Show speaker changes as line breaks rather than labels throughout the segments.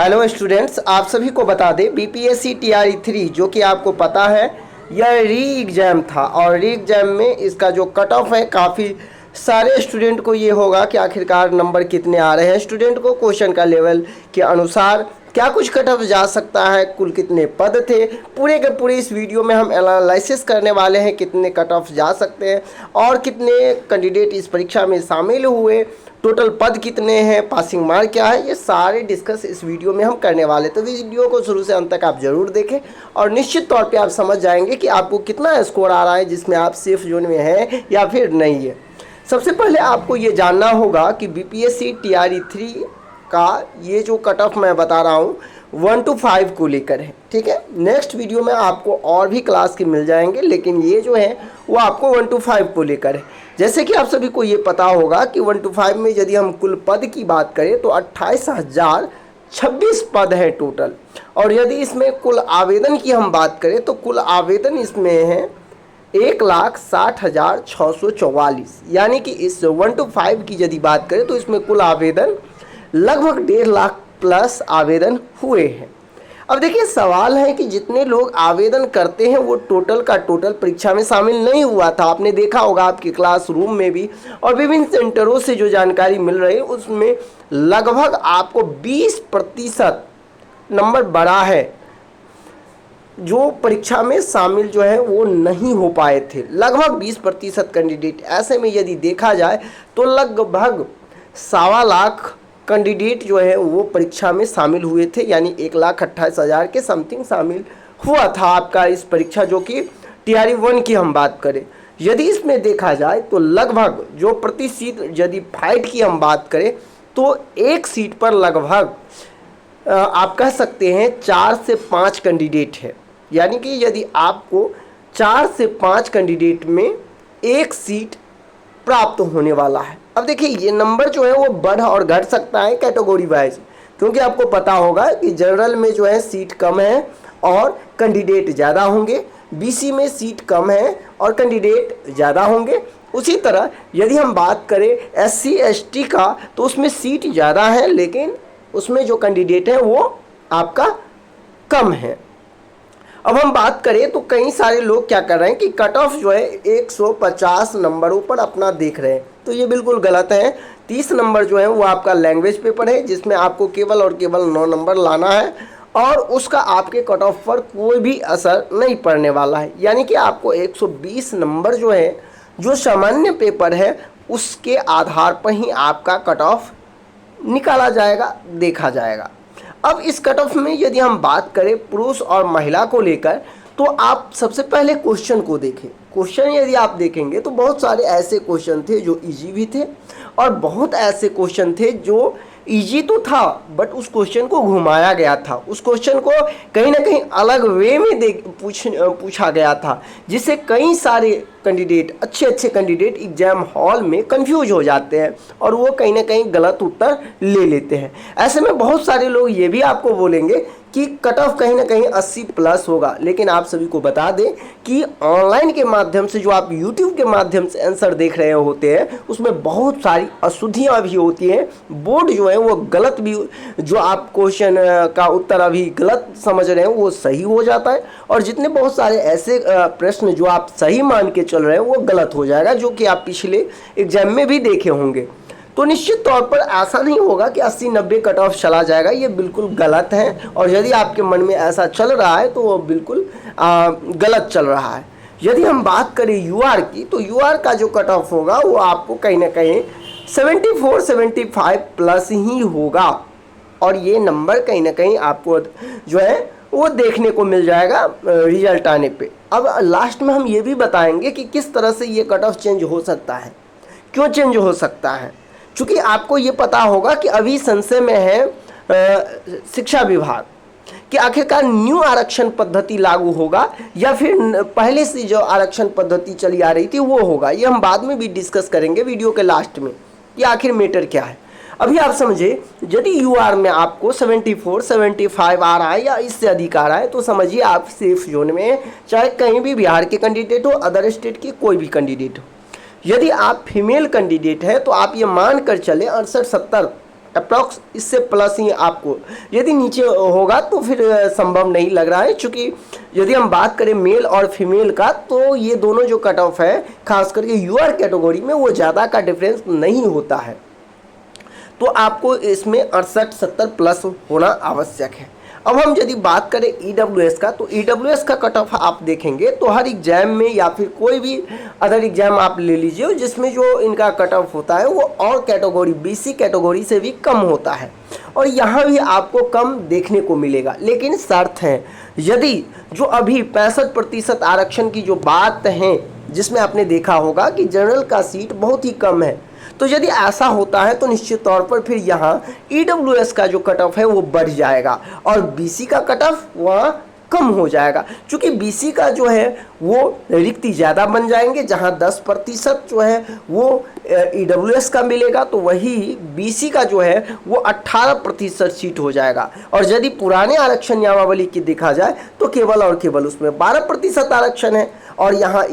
Hello students, आप सभी को बता दें बीपीएससी टीआरई 3 जो कि आपको पता है यह री एग्ज़ाम था और री एग्ज़ाम में इसका जो कट ऑफ है काफ़ी सारे स्टूडेंट को ये होगा कि आखिरकार नंबर कितने आ रहे हैं। स्टूडेंट को क्वेश्चन का लेवल के अनुसार क्या कुछ कट ऑफ जा सकता है, कुल कितने पद थे, पूरे के पूरे इस वीडियो में हम एनालिसिस करने वाले हैं कितने कट ऑफ जा सकते हैं और कितने कैंडिडेट इस परीक्षा में शामिल हुए, टोटल पद कितने हैं, पासिंग मार्क क्या है, ये सारे डिस्कस इस वीडियो में हम करने वाले। तो वीडियो को शुरू से अंत तक आप ज़रूर देखें और निश्चित तौर पे आप समझ जाएंगे कि आपको कितना स्कोर आ रहा है, जिसमें आप सेफ जोन में हैं या फिर नहीं है। सबसे पहले आपको ये जानना होगा कि बीपीएससी टीआरई 3 का ये जो कट ऑफ मैं बता रहा हूँ 1 to 5 को लेकर है, ठीक है। नेक्स्ट वीडियो में आपको और भी क्लास के मिल जाएंगे, लेकिन ये जो है वो आपको 1 to 5 को लेकर है। जैसे कि आप सभी को ये पता होगा कि 1 to 5 में यदि हम कुल पद की बात करें तो 28,026 पद है टोटल, और यदि इसमें कुल आवेदन की हम बात करें तो कुल आवेदन इसमें है 1,60,644, यानी कि इस 1 to 5 की यदि बात करें तो इसमें कुल आवेदन लगभग 1.5 लाख प्लस आवेदन हुए हैं। अब देखिए, सवाल है कि जितने लोग आवेदन करते हैं वो टोटल का टोटल परीक्षा में शामिल नहीं हुआ था। आपने देखा होगा आपके क्लासरूम में भी और विभिन्न सेंटरों से जो जानकारी मिल रही है उसमें लगभग आपको 20% नंबर बढ़ा है जो परीक्षा में शामिल जो है वो नहीं हो पाए थे, लगभग 20% कैंडिडेट। ऐसे में यदि देखा जाए तो लगभग 1.25 लाख कैंडिडेट जो है वो परीक्षा में शामिल हुए थे, यानी 1,28,000 के समथिंग शामिल हुआ था आपका इस परीक्षा, जो कि टीआरई 1 की हम बात करें। यदि इसमें देखा जाए तो लगभग जो प्रति सीट यदि फाइट की हम बात करें तो एक सीट पर लगभग आप कह सकते हैं 4 से 5 कैंडिडेट है, यानी कि यदि आपको 4 से 5 कैंडिडेट में एक सीट प्राप्त होने वाला है। अब देखिए, ये नंबर जो है वो बढ़ और घट सकता है कैटेगरी वाइज, क्योंकि आपको पता होगा कि जनरल में जो है सीट कम है और कैंडिडेट ज़्यादा होंगे, बीसी में सीट कम है और कैंडिडेट ज़्यादा होंगे। उसी तरह यदि हम बात करें एससी एसटी का तो उसमें सीट ज़्यादा है, लेकिन उसमें जो कैंडिडेट है वो आपका कम है। अब हम बात करें तो कई सारे लोग क्या कर रहे हैं कि कट ऑफ जो है 150 नंबरों पर अपना देख रहे हैं, तो ये बिल्कुल गलत है। 30 नंबर जो है वो आपका लैंग्वेज पेपर है, जिसमें आपको केवल और केवल 9 नंबर लाना है और उसका आपके कट ऑफ पर कोई भी असर नहीं पड़ने वाला है, यानी कि आपको 120 नंबर जो है जो सामान्य पेपर है उसके आधार पर ही आपका कट ऑफ निकाला जाएगा, देखा जाएगा। अब इस कट ऑफ में यदि हम बात करें पुरुष और महिला को लेकर तो आप सबसे पहले क्वेश्चन को देखें। क्वेश्चन यदि आप देखेंगे तो बहुत सारे ऐसे क्वेश्चन थे जो इजी भी थे और बहुत ऐसे क्वेश्चन थे जो इजी तो था बट उस क्वेश्चन को घुमाया गया था, उस क्वेश्चन को कहीं ना कहीं अलग वे में पूछा गया था, जिससे कई सारे कैंडिडेट अच्छे कैंडिडेट एग्जाम हॉल में कंफ्यूज हो जाते हैं और वो कहीं ना कहीं गलत उत्तर ले लेते हैं। ऐसे में बहुत सारे लोग ये भी आपको बोलेंगे कि कट ऑफ कहीं ना कहीं 80 प्लस होगा, लेकिन आप सभी को बता दें कि ऑनलाइन के माध्यम से जो आप यूट्यूब के माध्यम से आंसर देख रहे होते हैं उसमें बहुत सारी अशुद्धियाँ भी होती हैं। बोर्ड जो है वो गलत भी, जो आप क्वेश्चन का उत्तर अभी गलत समझ रहे हैं वो सही हो जाता है और जितने बहुत सारे ऐसे प्रश्न जो आप सही मान के चल रहे हैं वो गलत हो जाएगा, जो कि आप पिछले एग्जाम में भी देखे होंगे। तो निश्चित तौर पर ऐसा नहीं होगा कि 80-90 कट ऑफ चला जाएगा, ये बिल्कुल गलत है और यदि आपके मन में ऐसा चल रहा है तो वो बिल्कुल गलत चल रहा है। यदि हम बात करें यूआर की तो यूआर का जो कट ऑफ होगा वो आपको कहीं ना कहीं 74-75 प्लस ही होगा और ये नंबर कहीं ना कहीं आपको जो है वो देखने को मिल जाएगा रिजल्ट आने पे। अब लास्ट में हम ये भी बताएंगे कि किस तरह से ये कट ऑफ चेंज हो सकता है, क्यों चेंज हो सकता है, क्योंकि आपको ये पता होगा कि अभी संशय में है शिक्षा विभाग कि आखिरकार न्यू आरक्षण पद्धति लागू होगा या फिर पहले से जो आरक्षण पद्धति चली आ रही थी वो होगा। ये हम बाद में भी डिस्कस करेंगे वीडियो के लास्ट में कि आखिर मैटर क्या है। अभी आप समझे, यदि यूआर में आपको 74-75 आ रहा है या इससे अधिक आ रहा है तो समझिए आप सेफ जोन में, चाहे कहीं भी बिहार के कैंडिडेट हो, अदर स्टेट के कोई भी कैंडिडेट हो। यदि आप फीमेल कैंडिडेट है तो आप ये मान कर चले 68-70 अप्रॉक्स इससे प्लस ही आपको, यदि नीचे होगा तो फिर संभव नहीं लग रहा है, क्योंकि यदि हम बात करें मेल और फीमेल का तो ये दोनों जो कट ऑफ है खास करके यूआर कैटेगरी में वो ज़्यादा का डिफरेंस नहीं होता है। तो आपको इसमें 68-70 प्लस होना आवश्यक है। अब हम यदि बात करें ईडब्ल्यूएस का, तो ईडब्ल्यूएस का कट ऑफ आप देखेंगे तो हर एग्जाम में या फिर कोई भी अदर एग्जाम आप ले लीजिए जिसमें जो इनका कट ऑफ होता है वो और कैटेगरी बीसी कैटेगरी से भी कम होता है, और यहाँ भी आपको कम देखने को मिलेगा। लेकिन शर्त है, यदि जो अभी 65% आरक्षण की जो बात है जिसमें आपने देखा होगा कि जनरल का सीट बहुत ही कम है, तो यदि ऐसा होता है तो निश्चित तौर पर फिर यहाँ ईडब्ल्यूएस का जो कट ऑफ है वो बढ़ जाएगा और बीसी का कट ऑफ वहाँ कम हो जाएगा, क्योंकि बीसी का जो है वो रिक्ति ज़्यादा बन जाएंगे। जहाँ 10% जो है वो ईडब्ल्यूएस का मिलेगा तो वही बीसी का जो है वो 18% सीट हो जाएगा। और यदि पुराने आरक्षण नियमावली की देखा जाए तो केवल और केवल उसमें 12% आरक्षण है और यहाँ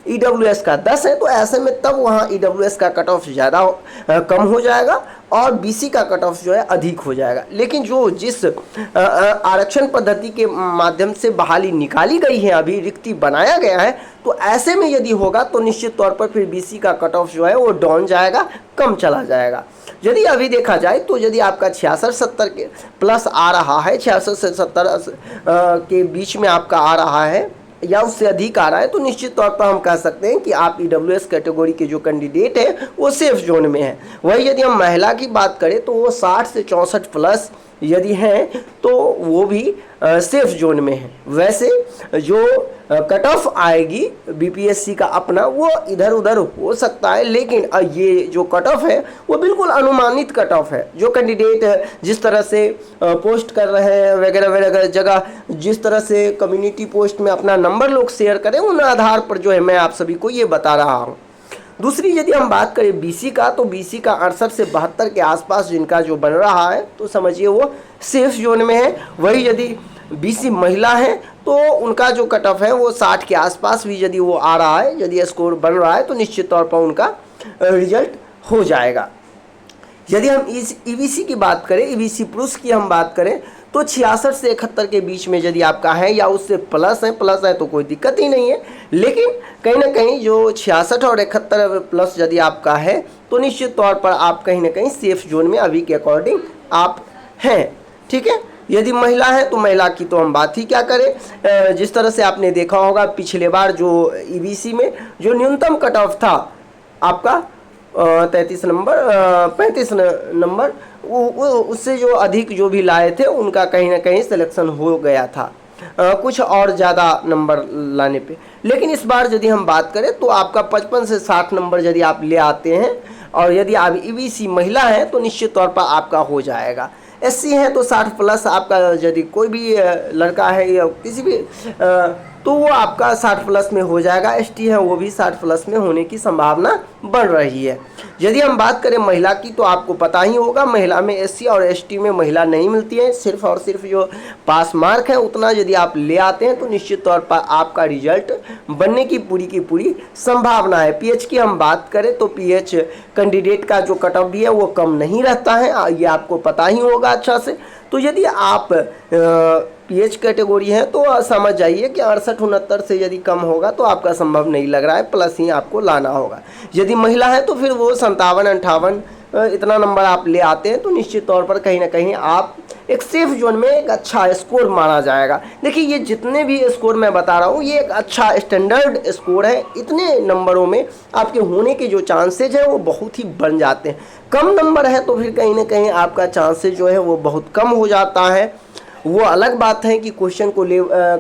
ईडब्ल्यूएस का 10 है, तो ऐसे में तब वहाँ ईडब्ल्यूएस का कट ऑफ ज़्यादा कम हो जाएगा और बीसी का कट ऑफ जो है अधिक हो जाएगा। लेकिन जो जिस आरक्षण पद्धति के माध्यम से बहाली निकाली गई है, अभी रिक्ति बनाया गया है, तो ऐसे में यदि होगा तो निश्चित तौर पर फिर बीसी का कट ऑफ जो है वो डाउन जाएगा, कम चला जाएगा। यदि अभी देखा जाए तो यदि आपका 66-70 के प्लस आ रहा है, 66 से 70 के बीच में आपका आ रहा है या उससे अधिक आ रहा है, तो निश्चित तौर पर हम कह सकते हैं कि आप ईडब्ल्यूएस कैटेगरी के जो कैंडिडेट है वो सेफ जोन में है। वही यदि हम महिला की बात करें तो वो 60 से 64 प्लस यदि हैं तो वो भी सेफ जोन में है। वैसे जो कट ऑफ आएगी बीपीएससी का अपना वो इधर उधर हो सकता है, लेकिन ये जो कट ऑफ है वो बिल्कुल अनुमानित कट ऑफ है। जो कैंडिडेट जिस तरह से पोस्ट कर रहे हैं वगैरह वगैरह जगह, जिस तरह से कम्युनिटी पोस्ट में अपना नंबर लोग शेयर करें, उन आधार पर जो है मैं आप सभी को ये बता रहा हूँ। दूसरी यदि हम बात करें बीसी का, तो बीसी का 68 से 72 के आसपास जिनका जो बन रहा है तो समझिए वो सेफ जोन में है। वही यदि बीसी महिला है तो उनका जो कट ऑफ है वो 60 के आसपास भी यदि वो आ रहा है, यदि स्कोर बन रहा है तो निश्चित तौर पर उनका रिजल्ट हो जाएगा। यदि हम ईबीसी की बात करें, ईबीसी पुरुष की हम बात करें तो 66 से 71 के बीच में यदि आपका है या उससे प्लस है तो कोई दिक्कत ही नहीं है। लेकिन कहीं ना कहीं जो 66 और 71 प्लस यदि आपका है तो निश्चित तौर पर आप कहीं ना कहीं सेफ जोन में अभी के अकॉर्डिंग आप हैं। ठीक है, यदि महिला है तो महिला की तो हम बात ही क्या करें। जिस तरह से आपने देखा होगा पिछले बार जो ईबीसी में जो न्यूनतम कट ऑफ था आपका 35 नंबर, उससे जो अधिक जो भी लाए थे उनका कहीं ना कहीं सिलेक्शन हो गया था कुछ और ज़्यादा नंबर लाने पे। लेकिन इस बार यदि हम बात करें तो आपका 55 से 60 नंबर यदि आप ले आते हैं और यदि आप ईबीसी महिला है तो निश्चित तौर पर आपका हो जाएगा। एससी है तो 60 प्लस आपका यदि कोई भी लड़का है या किसी भी तो वो आपका 60 प्लस में हो जाएगा। एसटी है वो भी 60 प्लस में होने की संभावना बढ़ रही है। यदि हम बात करें महिला की तो आपको पता ही होगा महिला में एससी और एसटी में महिला नहीं मिलती है, सिर्फ और सिर्फ जो पास मार्क है उतना यदि आप ले आते हैं तो निश्चित तौर पर आपका रिजल्ट बनने की पूरी संभावना है। पीएच की हम बात करें तो पीएच कैंडिडेट का जो कट ऑफ भी है वो कम नहीं रहता है, ये आपको पता ही होगा अच्छा से। तो यदि आप पीएच कैटेगरी है तो समझ जाइए कि 68-69 से यदि कम होगा तो आपका संभव नहीं लग रहा है, प्लस ही आपको लाना होगा। यदि महिला है तो फिर वो 57-58 इतना नंबर आप ले आते हैं तो निश्चित तौर पर कहीं ना कहीं आप एक सेफ जोन में एक अच्छा स्कोर माना जाएगा। देखिए ये जितने भी स्कोर मैं बता रहा हूँ ये एक अच्छा स्टैंडर्ड स्कोर है, इतने नंबरों में आपके होने के जो चांसेज हैं वो बहुत ही बढ़ जाते हैं। कम नंबर है तो फिर कहीं ना कहीं आपका चांसेज जो है वो बहुत कम हो जाता है। वो अलग बात है कि क्वेश्चन को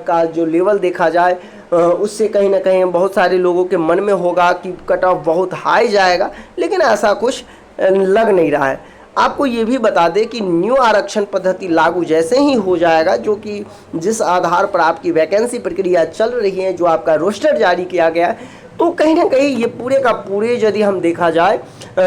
का जो लेवल देखा जाए उससे कहीं ना कहीं बहुत सारे लोगों के मन में होगा कि कट ऑफ बहुत हाई जाएगा, लेकिन ऐसा कुछ लग नहीं रहा है। आपको ये भी बता दें कि न्यू आरक्षण पद्धति लागू जैसे ही हो जाएगा, जो कि जिस आधार पर आपकी वैकेंसी प्रक्रिया चल रही है, जो आपका रोस्टर जारी किया गया है, तो कहीं ना कहीं ये पूरे का पूरे यदि हम देखा जाए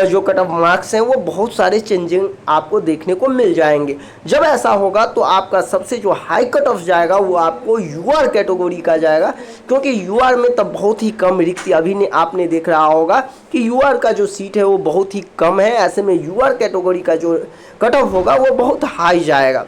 जो कट ऑफ मार्क्स हैं वो बहुत सारे चेंजिंग आपको देखने को मिल जाएंगे। जब ऐसा होगा तो आपका सबसे जो हाई कट ऑफ जाएगा वो आपको यूआर कैटेगरी का जाएगा, क्योंकि यूआर में तब बहुत ही कम रिक्ति अभी ने आपने देख रहा होगा कि यूआर का जो सीट है वो बहुत ही कम है। ऐसे में यूआर कैटेगरी का जो कट ऑफ होगा वो बहुत हाई जाएगा।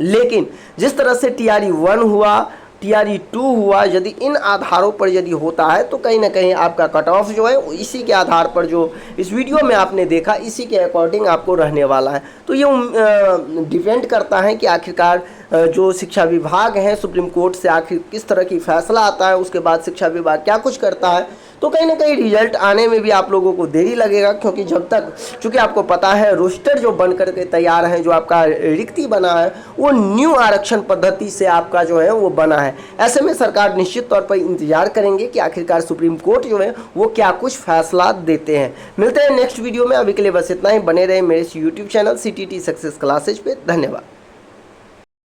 लेकिन जिस तरह से टीआरई 1 हुआ, टीआरई 2 हुआ, यदि इन आधारों पर यदि होता है तो कहीं ना कहीं आपका कट ऑफ जो है इसी के आधार पर जो इस वीडियो में आपने देखा इसी के अकॉर्डिंग आपको रहने वाला है। तो ये डिपेंड करता है कि आखिरकार जो शिक्षा विभाग है सुप्रीम कोर्ट से आखिर किस तरह की फैसला आता है, उसके बाद शिक्षा विभाग क्या कुछ करता है। तो कहीं ना कहीं रिजल्ट आने में भी आप लोगों को देरी लगेगा, क्योंकि जब तक चूँकि आपको पता है रोस्टर जो बन करके तैयार है, जो आपका रिक्ति बना है वो न्यू आरक्षण पद्धति से आपका जो है वो बना है। ऐसे में सरकार निश्चित तौर पर इंतजार करेंगे कि आखिरकार सुप्रीम कोर्ट जो है वो क्या कुछ फैसला देते हैं। मिलते हैं नेक्स्ट वीडियो में, अभी के लिए बस इतना ही। बने रहे मेरे YouTube channel CTT success classes पे। धन्यवाद।